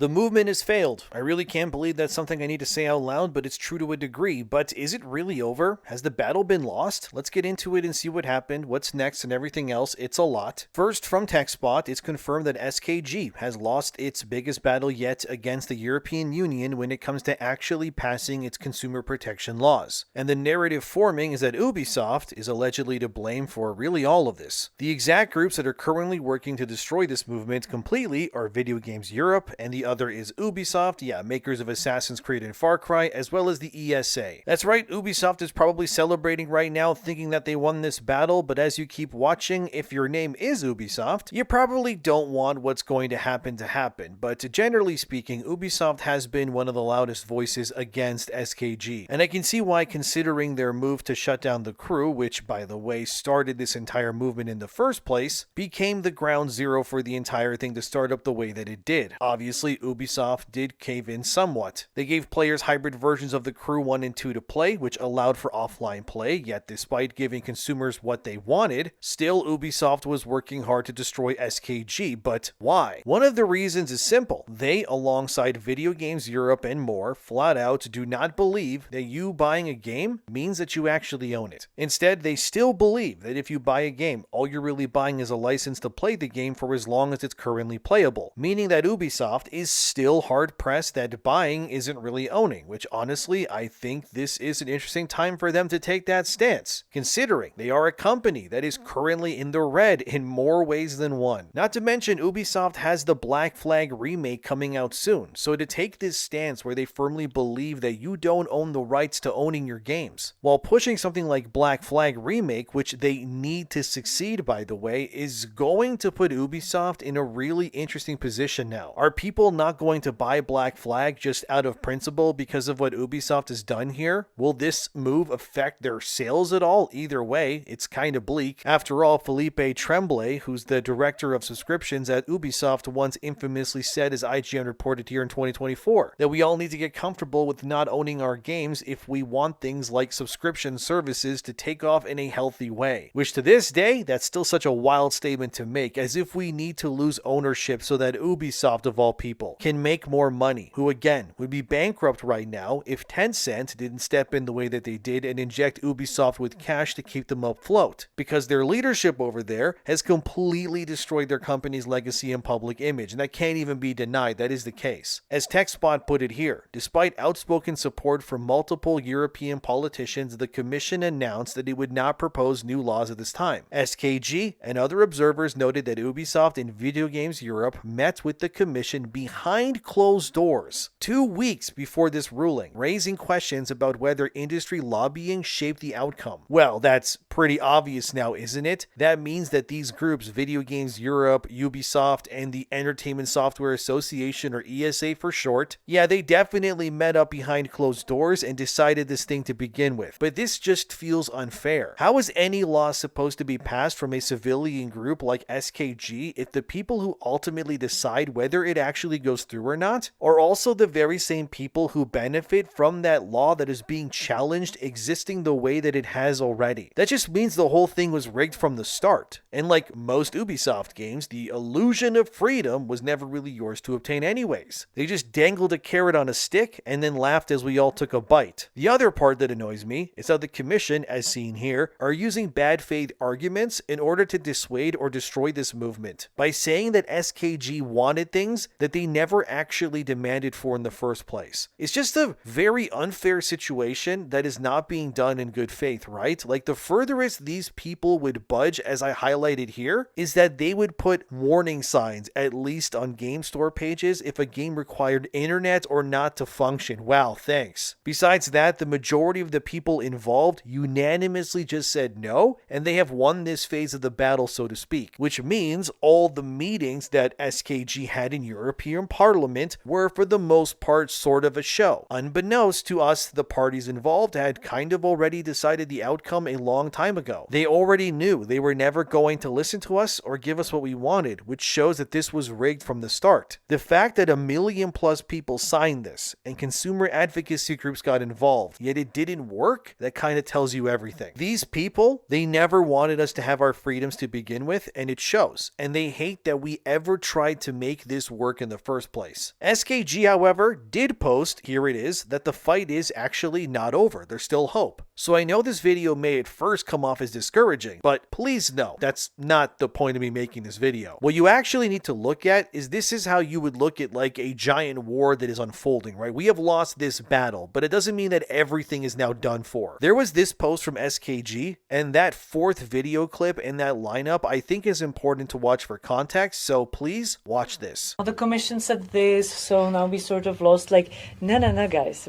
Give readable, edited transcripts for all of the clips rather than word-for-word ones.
The movement has failed. I really can't believe that's something I need to say out loud, but it's true to a degree. But is it really over? Has the battle been lost? Let's get into it and see what happened, what's next, and everything else. It's a lot. First, from TechSpot, it's confirmed that SKG has lost its biggest battle yet against the European Union when it comes to actually passing its consumer protection laws. And the narrative forming is that Ubisoft is allegedly to blame for really all of this. The exact groups that are currently working to destroy this movement completely are Video Games Europe, and the other is Ubisoft, makers of Assassin's Creed and Far Cry, as well as the ESA. That's right, Ubisoft is probably celebrating right now thinking that they won this battle, but as you keep watching, if your name is Ubisoft, you probably don't want what's going to happen. But generally speaking, Ubisoft has been one of the loudest voices against SKG. And I can see why, considering their move to shut down the crew, which by the way started this entire movement in the first place, became the ground zero for the entire thing to start up the way that it did. Obviously, Ubisoft did cave in somewhat. They gave players hybrid versions of the Crew 1 and 2 to play, which allowed for offline play, yet despite giving consumers what they wanted, still Ubisoft was working hard to destroy SKG. But why? One of the reasons is simple. They, alongside Video Games Europe and more, flat out do not believe that you buying a game means that you actually own it. Instead, they still believe that if you buy a game, all you're really buying is a license to play the game for as long as it's currently playable, meaning that Ubisoft is still hard-pressed that buying isn't really owning, which honestly, I think this is an interesting time for them to take that stance, considering they are a company that is currently in the red in more ways than one. Not to mention, Ubisoft has the Black Flag remake coming out soon, so to take this stance where they firmly believe that you don't own the rights to owning your games, while pushing something like Black Flag remake, which they need to succeed by the way, is going to put Ubisoft in a really interesting position now. Are people not going to buy Black Flag just out of principle because of what Ubisoft has done here? Will this move affect their sales at all? Either way, it's kind of bleak. After all, Philippe Tremblay, who's the director of subscriptions at Ubisoft, once infamously said, as IGN reported here in 2024, that we all need to get comfortable with not owning our games if we want things like subscription services to take off in a healthy way. Which to this day, that's still such a wild statement to make, as if we need to lose ownership so that Ubisoft, of all people, can make more money, who again would be bankrupt right now if Tencent didn't step in the way that they did and inject Ubisoft with cash to keep them afloat, because their leadership over there has completely destroyed their company's legacy and public image, and that can't even be denied. That is the case. As TechSpot put it here, despite outspoken support from multiple European politicians, the Commission announced that it would not propose new laws at this time. SKG and other observers noted that Ubisoft and Video Games Europe met with the Commission behind closed doors 2 weeks before this ruling, raising questions about whether industry lobbying shaped the outcome. Well, that's pretty obvious now, isn't it? That means that these groups, Video Games Europe, Ubisoft, and the Entertainment Software Association, or ESA for short, they definitely met up behind closed doors and decided this thing to begin with. But this just feels unfair. How is any law supposed to be passed from a civilian group like SKG if the people who ultimately decide whether it actually goes through or not are also the very same people who benefit from that law that is being challenged existing the way that it has already? That just means the whole thing was rigged from the start. And like most Ubisoft games, the illusion of freedom was never really yours to obtain anyways. They just dangled a carrot on a stick and then laughed as we all took a bite. The other part that annoys me is how the Commission, as seen here, are using bad faith arguments in order to dissuade or destroy this movement by saying that SKG wanted things that they never actually demanded for in the first place. It's just a very unfair situation that is not being done in good faith, right? Like, the furthest these people would budge, as I highlighted here, is that they would put warning signs at least on game store pages if a game required internet or not to function. Wow, thanks. Besides that, the majority of the people involved unanimously just said no, and they have won this phase of the battle, so to speak, which means all the meetings that SKG had in European Parliament were for the most part sort of a show. Unbeknownst to us, the parties involved had kind of already decided the outcome a long time ago. They already knew they were never going to listen to us or give us what we wanted, which shows that this was rigged from the start. The fact that 1 million plus people signed this and consumer advocacy groups got involved, yet it didn't work, that kind of tells you everything. These people, they never wanted us to have our freedoms to begin with, and it shows. And they hate that we ever tried to make this work in the first place. SKG, however, did post, here it is, that the fight is actually not over. There's still hope. So I know this video may at first come off as discouraging, but please know, that's not the point of me making this video. What you actually need to look at is this is how you would look at like a giant war that is unfolding, right? We have lost this battle, but it doesn't mean that everything is now done for. There was this post from SKG, and that fourth video clip in that lineup I think is important to watch for context, so please watch this. The commission said this, so now we sort of lost, like, no, guys,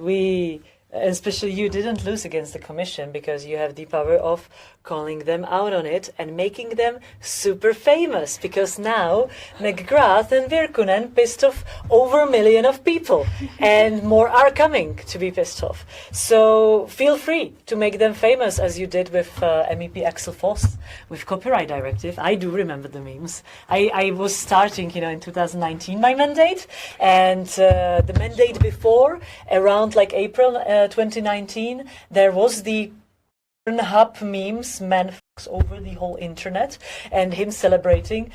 especially you didn't lose against the commission because you have the power of calling them out on it and making them super famous, because now McGrath and Virkunen pissed off over 1 million of people and more are coming to be pissed off. So feel free to make them famous as you did with MEP Axel Voss with copyright directive. I do remember the memes. I was starting, in 2019 my mandate, and the mandate before, around like April 2019, there was the Hub memes, man fucks over the whole internet, and him celebrating.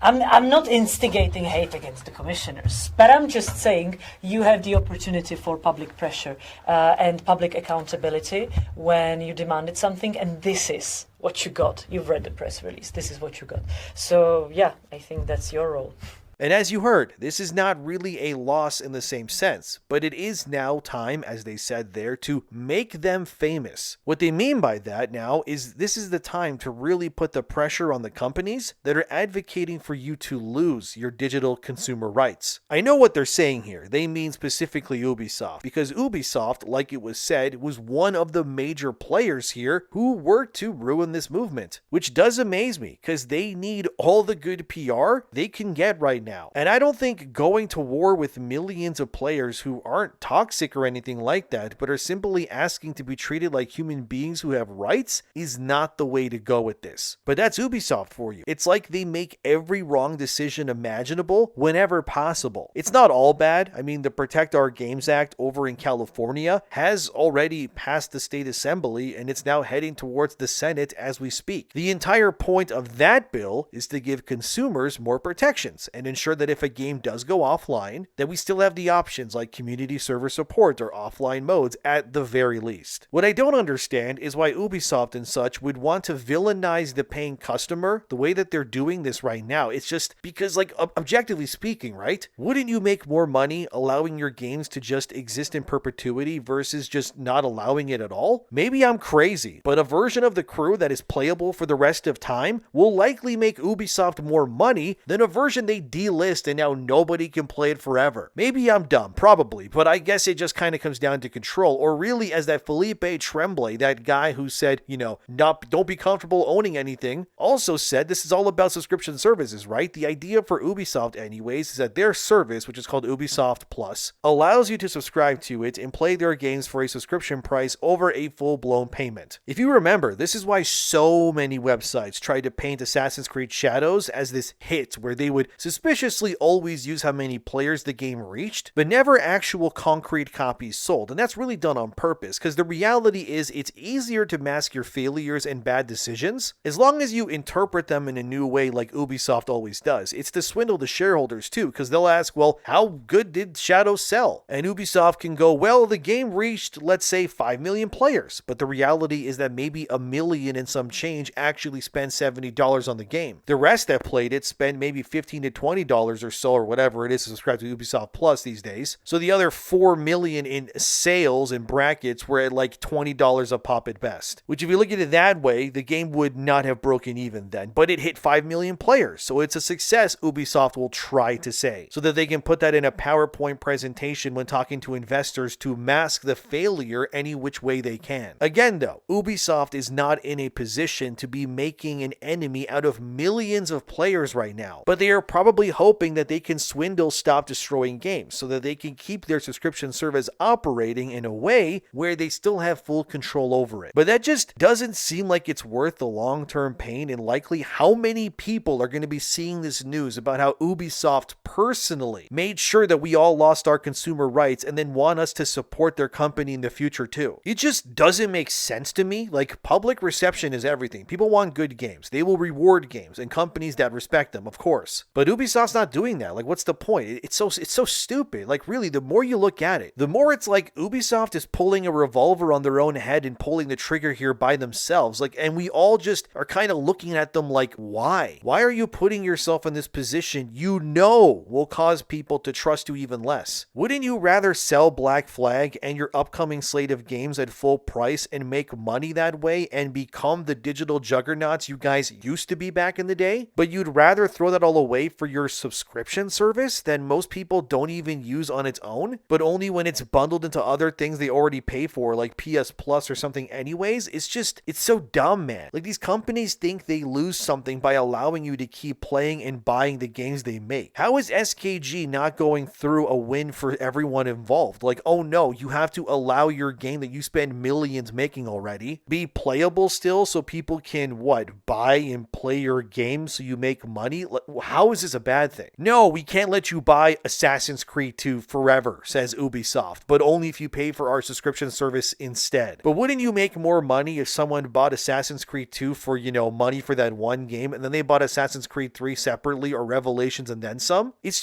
I'm not instigating hate against the commissioners, but I'm just saying you have the opportunity for public pressure and public accountability when you demanded something, and this is what you got. You've read the press release. This is what you got. So yeah, I think that's your role. And as you heard, this is not really a loss in the same sense, but it is now time, as they said there, to make them famous. What they mean by that now is this is the time to really put the pressure on the companies that are advocating for you to lose your digital consumer rights. I know what they're saying here. They mean specifically Ubisoft, because Ubisoft, like it was said, was one of the major players here who were to ruin this movement, which does amaze me, because they need all the good PR they can get right now. And I don't think going to war with millions of players who aren't toxic or anything like that, but are simply asking to be treated like human beings who have rights, is not the way to go with this. But that's Ubisoft for you. It's like they make every wrong decision imaginable whenever possible. It's not all bad. I mean, the Protect Our Games Act over in California has already passed the state assembly, and it's now heading towards the Senate as we speak. The entire point of that bill is to give consumers more protections and ensure that if a game does go offline, that we still have the options like community server support or offline modes at the very least. What I don't understand is why Ubisoft and such would want to villainize the paying customer the way that they're doing this right now. It's just because, like, objectively speaking, right? Wouldn't you make more money allowing your games to just exist in perpetuity versus just not allowing it at all? Maybe I'm crazy, but a version of the crew that is playable for the rest of time will likely make Ubisoft more money than a version they delist and now nobody can play it forever. Maybe I'm dumb, probably, but I guess it just kind of comes down to control, or really as that Felipe Tremblay, that guy who said, don't be comfortable owning anything, also said this is all about subscription services, right? The idea for Ubisoft anyways is that their service, which is called Ubisoft Plus, allows you to subscribe to it and play their games for a subscription price over a full-blown payment. If you remember, this is why so many websites tried to paint Assassin's Creed Shadows as this hit where they would suspiciously always use how many players the game reached, but never actual concrete copies sold. And that's really done on purpose, because the reality is it's easier to mask your failures and bad decisions as long as you interpret them in a new way like Ubisoft always does. It's to swindle the shareholders too, because they'll ask, well, how good did Shadows sell? And Ubisoft can go, well, the game reached, let's say, 5 million players, but the reality is that maybe 1 million and some change actually spent $70 on the game. The rest that played it spent maybe $15 to $20 or so, or whatever it is to subscribe to Ubisoft Plus these days. So the other 4 million in sales and brackets were at like $20 a pop at best. Which, if you look at it that way, the game would not have broken even then. But it hit 5 million players, so it's a success, Ubisoft will try to say, so that they can put that in a PowerPoint presentation when talking to investors to mask the failure any which way they can. Again though, Ubisoft is not in a position to be making an enemy out of millions of players right now, but they are probably hoping that they can swindle Stop Destroying Games so that they can keep their subscription service operating in a way where they still have full control over it. But that just doesn't seem like it's worth the long-term pain, and likely how many people are going to be seeing this news about how Ubisoft personally made sure that we all lost our consumer rights and then want us to support their company in the future too. It just doesn't make sense to me. Like, public reception is everything. People want good games. They will reward games and companies that respect them, of course. But Ubisoft Ubisoft's not doing that. Like, what's the point? It's so stupid. Like, really, the more you look at it, the more it's like Ubisoft is pulling a revolver on their own head and pulling the trigger here by themselves. Like, and we all just are kind of looking at them like, why? Why are you putting yourself in this position you know will cause people to trust you even less? Wouldn't you rather sell Black Flag and your upcoming slate of games at full price and make money that way and become the digital juggernauts you guys used to be back in the day? But you'd rather throw that all away for your subscription service that most people don't even use on its own, but only when it's bundled into other things they already pay for, like PS Plus or something anyways? It's so dumb, man. Like, these companies think they lose something by allowing you to keep playing and buying the games they make. How is SKG not going through a win for everyone involved? Like, oh no, you have to allow your game that you spend millions making already be playable still so people can, buy and play your game so you make money? How is this a bad thing? No, we can't let you buy Assassin's Creed 2 forever, says Ubisoft, but only if you pay for our subscription service instead. But wouldn't you make more money if someone bought Assassin's Creed 2 for, money for that one game, and then they bought Assassin's Creed 3 separately, or Revelations and then some? It's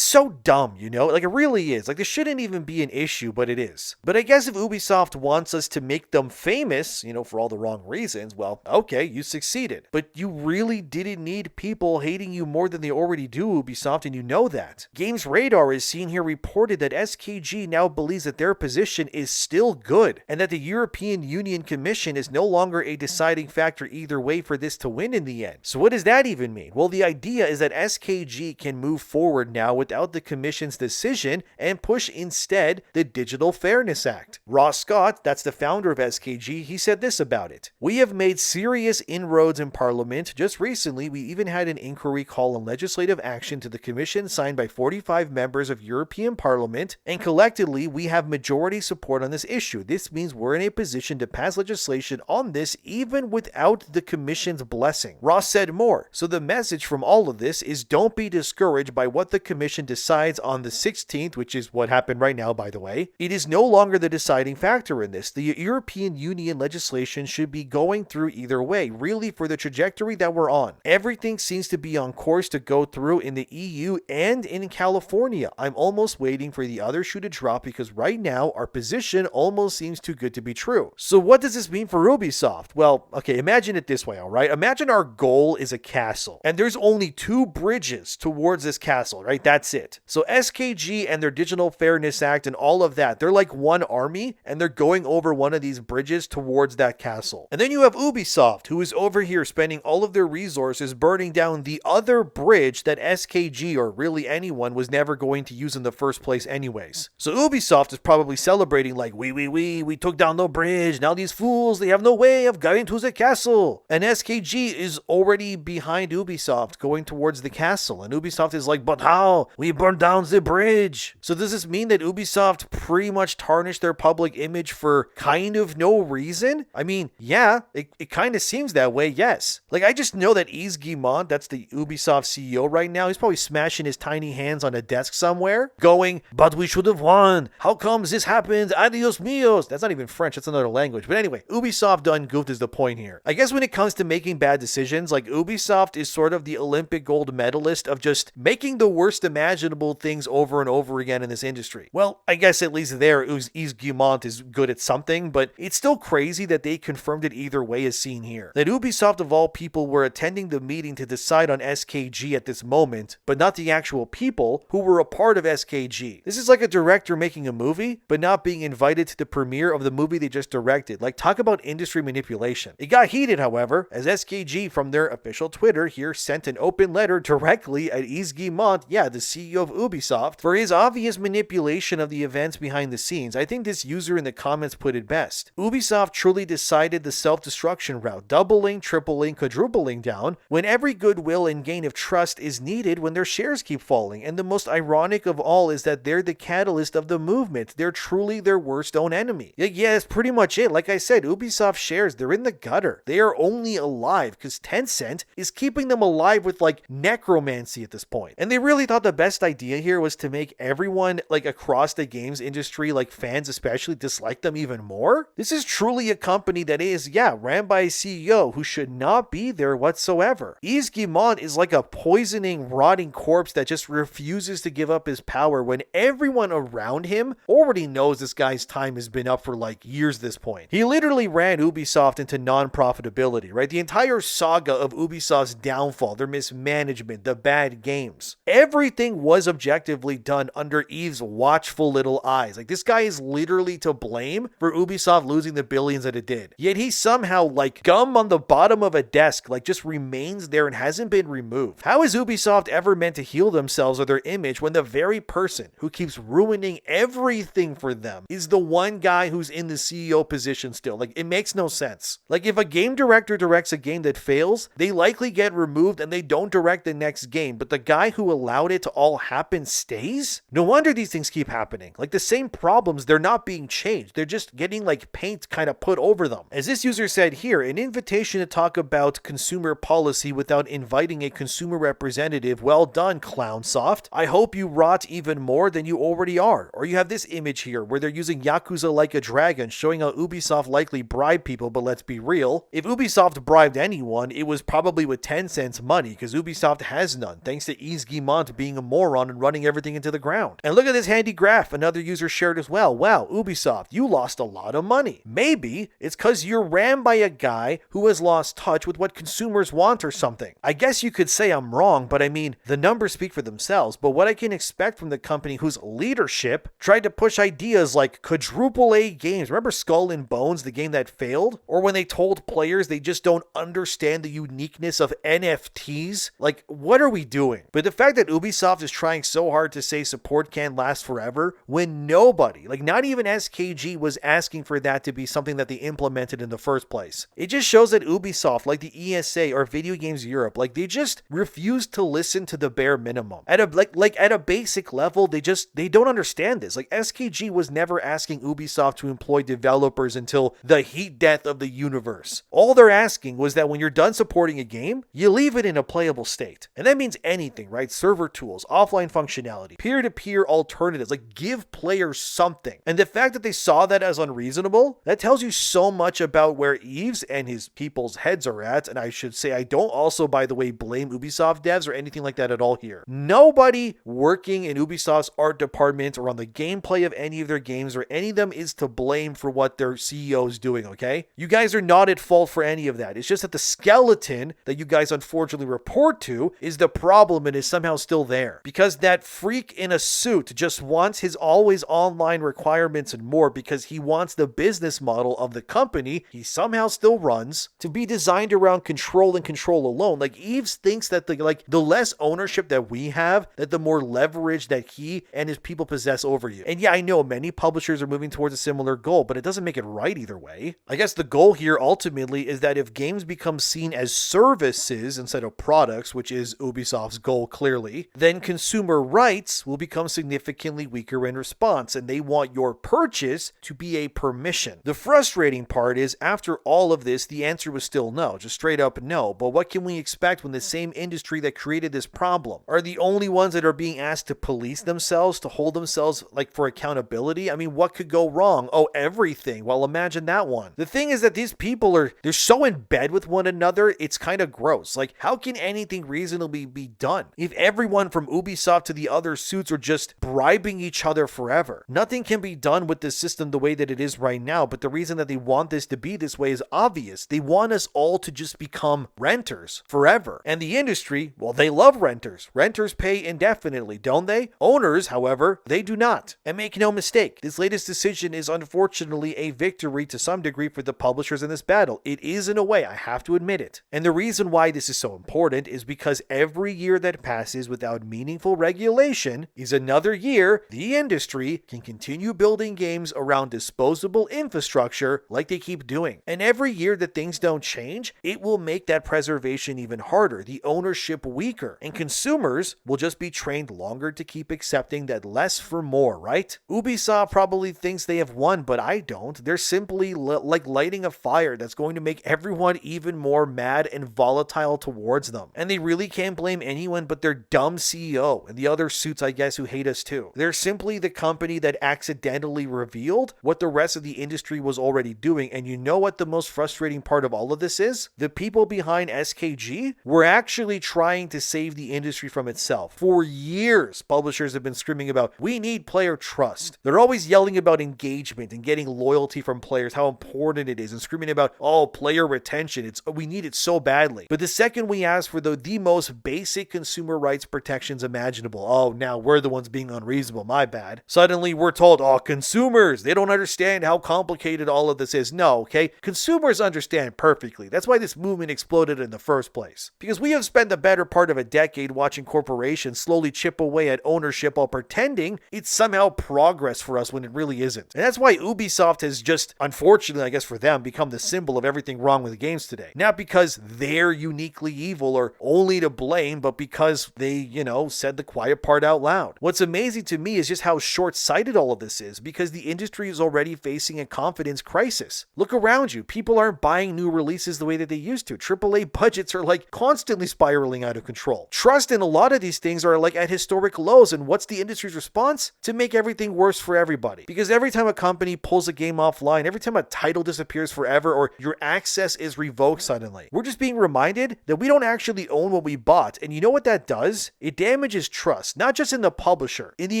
so dumb, Like, it really is. Like, this shouldn't even be an issue, but it is. But I guess if Ubisoft wants us to make them famous, for all the wrong reasons, well, okay, you succeeded. But you really didn't need people hating you more than they already do, Ubisoft, and you know that. Games Radar is seen here reported that SKG now believes that their position is still good, and that the European Union Commission is no longer a deciding factor either way for this to win in the end. So what does that even mean? Well, the idea is that SKG can move forward now without the Commission's decision and push instead the Digital Fairness Act. Ross Scott, that's the founder of SKG, he said this about it: "We have made serious inroads in Parliament. Just recently, we even had an inquiry call on legislative action to the Commission signed by 45 members of European Parliament, and collectively, we have majority support on this issue. This means we're in a position to pass legislation on this even without the Commission's blessing." Ross said more, "So the message from all of this is don't be discouraged by what the Commission decides on the 16th, which is what happened right now, by the way. It is no longer the deciding factor in this. The European Union legislation should be going through either way, really, for the trajectory that we're on. Everything seems to be on course to go through in the EU and in California. I'm almost waiting for the other shoe to drop because right now our position almost seems too good to be true." So what does this mean for Ubisoft? Well, okay, imagine it this way, all right? Imagine our goal is a castle, and there's only 2 bridges towards this castle, right? That's it. So SKG and their Digital Fairness Act and all of that, they're like one army, and they're going over one of these bridges towards that castle. And then you have Ubisoft, who is over here spending all of their resources burning down the other bridge that SKG, or really anyone, was never going to use in the first place anyways. So Ubisoft is probably celebrating like, we took down the bridge, now these fools, they have no way of getting to the castle. And SKG is already behind Ubisoft going towards the castle, and Ubisoft is like, but how? We burned down the bridge. So does this mean that Ubisoft pretty much tarnished their public image for kind of no reason? I mean, yeah, it kind of seems that way, yes. Like, I just know that Yves Guillemot, that's the Ubisoft CEO right now, he's probably smashing his tiny hands on a desk somewhere, going, but we should have won. How comes this happened? Adios mios. That's not even French, that's another language. But anyway, Ubisoft done goofed is the point here. I guess when it comes to making bad decisions, like, Ubisoft is sort of the Olympic gold medalist of just making the worst imaginable things over and over again in this industry. Well, I guess at least there, Yves Guillemot is good at something, but it's still crazy that they confirmed it either way as seen here. That Ubisoft of all people were attending the meeting to decide on SKG at this moment, but not the actual people who were a part of SKG. This is like a director making a movie, but not being invited to the premiere of the movie they just directed. Like, talk about industry manipulation. It got heated, however, as SKG from their official Twitter here sent an open letter directly at Yves Guillemot, the CEO of Ubisoft, for his obvious manipulation of the events behind the scenes. I think this user in the comments put it best. Ubisoft truly decided the self-destruction route, doubling, tripling, quadrupling down, when every goodwill and gain of trust is needed when their shares keep falling. And the most ironic of all is that they're the catalyst of the movement. They're truly their worst own enemy. Yeah, that's pretty much it. Like I said, Ubisoft shares, they're in the gutter. They are only alive because Tencent is keeping them alive with like necromancy at this point. And they really thought the best idea here was to make everyone like across the games industry, like fans especially, dislike them even more. This is truly a company that is, ran by a CEO who should not be there whatsoever. Yves Guillemot is like a poisoning decaying, rotting corpse that just refuses to give up his power when everyone around him already knows this guy's time has been up for like years at this point. He literally ran Ubisoft into non-profitability, right? The entire saga of Ubisoft's downfall, their mismanagement, the bad games. Everything was objectively done under Yves' watchful little eyes. Like, this guy is literally to blame for Ubisoft losing the billions that it did. Yet he somehow, like gum on the bottom of a desk, like just remains there and hasn't been removed. How is Ubisoft ever meant to heal themselves or their image when the very person who keeps ruining everything for them is the one guy who's in the CEO position still? Like, it makes no sense. Like, if a game director directs a game that fails, they likely get removed and they don't direct the next game, but the guy who allowed it to all happen stays? No wonder these things keep happening. Like, the same problems, they're not being changed. They're just getting like paint kind of put over them. As this user said here, an invitation to talk about consumer policy without inviting a consumer representative. Well done, Clownsoft. I hope you rot even more than you already are. Or you have this image here where they're using Yakuza Like a Dragon, showing how Ubisoft likely bribed people, but let's be real. If Ubisoft bribed anyone, it was probably with Tencent's money, because Ubisoft has none, thanks to Yves Guillemot being a moron and running everything into the ground. And look at this handy graph another user shared as well. Wow, Ubisoft, you lost a lot of money. Maybe it's because you're ran by a guy who has lost touch with what consumers want or something. I guess you could say I'm wrong, but I mean, the numbers speak for themselves. But what I can expect from the company whose leadership tried to push ideas like quadruple A games. Remember Skull and Bones, the game that failed? Or when they told players they just don't understand the uniqueness of NFTs? Like, what are we doing? But the fact that Ubisoft is trying so hard to say support can't last forever when nobody, like not even SKG, was asking for that to be something that they implemented in the first place. It just shows that Ubisoft, like the ESA or Video Games Europe, like they just refuse to listen to the bare minimum. At a basic level, they don't understand this. Like, SKG was never asking Ubisoft to employ developers until the heat death of the universe. All they're asking was that when you're done supporting a game, you leave it in a playable state. And that means anything, right? Server tools, offline functionality, peer-to-peer alternatives, like give players something. And the fact that they saw that as unreasonable, that tells you so much about where Yves and his people's heads are at. And I should say, I don't also, by the way, blame Ubisoft devs or anything like that at all here. Nobody working in Ubisoft's art department or on the gameplay of any of their games or any of them is to blame for what their CEO is doing, okay? You guys are not at fault for any of that. It's just that the skeleton that you guys unfortunately report to is the problem and is somehow still there. Because that freak in a suit just wants his always online requirements and more because he wants the business model of the company he somehow still runs to be designed around control and control alone. Like, Yves thinks that the less ownership that we have, that the more leverage that he and his people possess over you. And yeah, I know many publishers are moving towards a similar goal, but it doesn't make it right either way. I guess the goal here ultimately is that if games become seen as services instead of products, which is Ubisoft's goal clearly, then consumer rights will become significantly weaker in response, and they want your purchase to be a permission. The frustrating part is, after all of this, the answer was still no, just straight up no. But what can we expect when the same industry that created this problem are the only ones that are being asked to police themselves, to hold themselves like for accountability? I mean, what could go wrong? Oh, everything. Well, imagine that one. The thing is that these people they're so in bed with one another, it's kind of gross. Like, how can anything reasonably be done if everyone from Ubisoft to the other suits are just bribing each other forever? Nothing can be done with the system the way that it is right now, but the reason that they want this to be this way is obvious. They want us all to just become renters forever. And the industry, well, they love renters. Renters pay indefinitely, don't they? Owners, however, they do not. And make no mistake, this latest decision is unfortunately a victory to some degree for the publishers in this battle. It is in a way, I have to admit it. And the reason why this is so important is because every year that passes without meaningful regulation is another year the industry can continue building games around disposable infrastructure like they keep doing. And every year that things don't change, it will make that preservation even harder, the ownership weaker, and consumers will just be trained longer to keep accepting that less for more, right? Ubisoft probably thinks they have won, but I don't. They're simply like lighting a fire that's going to make everyone even more mad and volatile towards them. And they really can't blame anyone but their dumb CEO and the other suits, I guess, who hate us too. They're simply the company that accidentally revealed what the rest of the industry was already doing. And you know what the most frustrating part of all of this is? The people behind SKG were actually trying to save the industry from itself. For years, publishers have been screaming about, we need player trust. They're always yelling about engagement and getting loyalty from players, how important it is, and screaming about, oh, player retention. We need it so badly. But the second we ask for the most basic consumer rights protections imaginable, oh, now we're the ones being unreasonable, my bad. Suddenly we're told, oh, consumers, they don't understand how complicated all of this is. No, okay? Consumers understand perfectly. That's why this movement exploded in the first place. Because we have spent the better part of a decade watching corporations slowly chip away at ownership while pretending it's somehow progress for us when it really isn't. And that's why Ubisoft has just, unfortunately, I guess for them, become the symbol of everything wrong with games today. Not because they're uniquely evil or only to blame, but because they, said the quiet part out loud. What's amazing to me is just how short-sighted all of this is, because the industry is already facing a confidence crisis. Look around you. People aren't buying new releases the way that they used to. AAA budgets are constantly spiraling out of control. Trust in a lot of these things are at historic lows, and what's the industry's response? To make everything worse for everybody. Because every time a company pulls a game offline, every time a title disappears forever, or your access is revoked suddenly, we're just being reminded that we don't actually own what we bought. And you know what that does? It damages trust, not just in the publisher, in the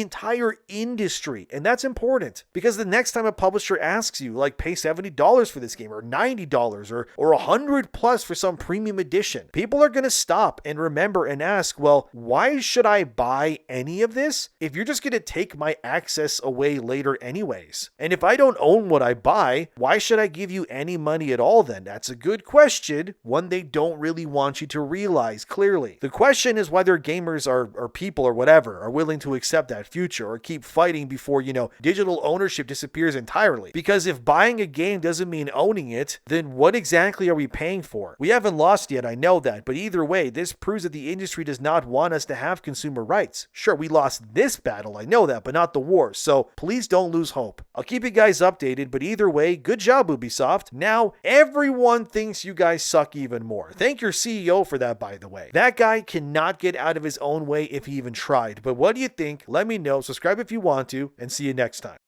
entire industry. And that's important, because the next time a publisher asks you, pay $70 for this game, or $90, or $100+ for some premium edition, people are going to stop and remember and ask, well, why should I buy any of this if you're just going to take my access away later anyways? And if I don't own what I buy, why should I give you any money at all then? That's a good question, one they don't really want you to realize clearly. The question is whether gamers or people or whatever are willing to accept that future or keep fighting before, digital ownership disappears entirely. Because if buying a game doesn't mean owning it, then what exactly are we paying for? We haven't lost yet, I know that, but either way, this proves that the industry does not want us to have consumer rights. Sure, we lost this battle, I know that, but not the war, so please don't lose hope. I'll keep you guys updated, but either way, good job, Ubisoft. Now, everyone thinks you guys suck even more. Thank your CEO for that, by the way. That guy cannot get out of his own way if he even tried. But what do you think? Let me know. Subscribe if you want to, and see you next time.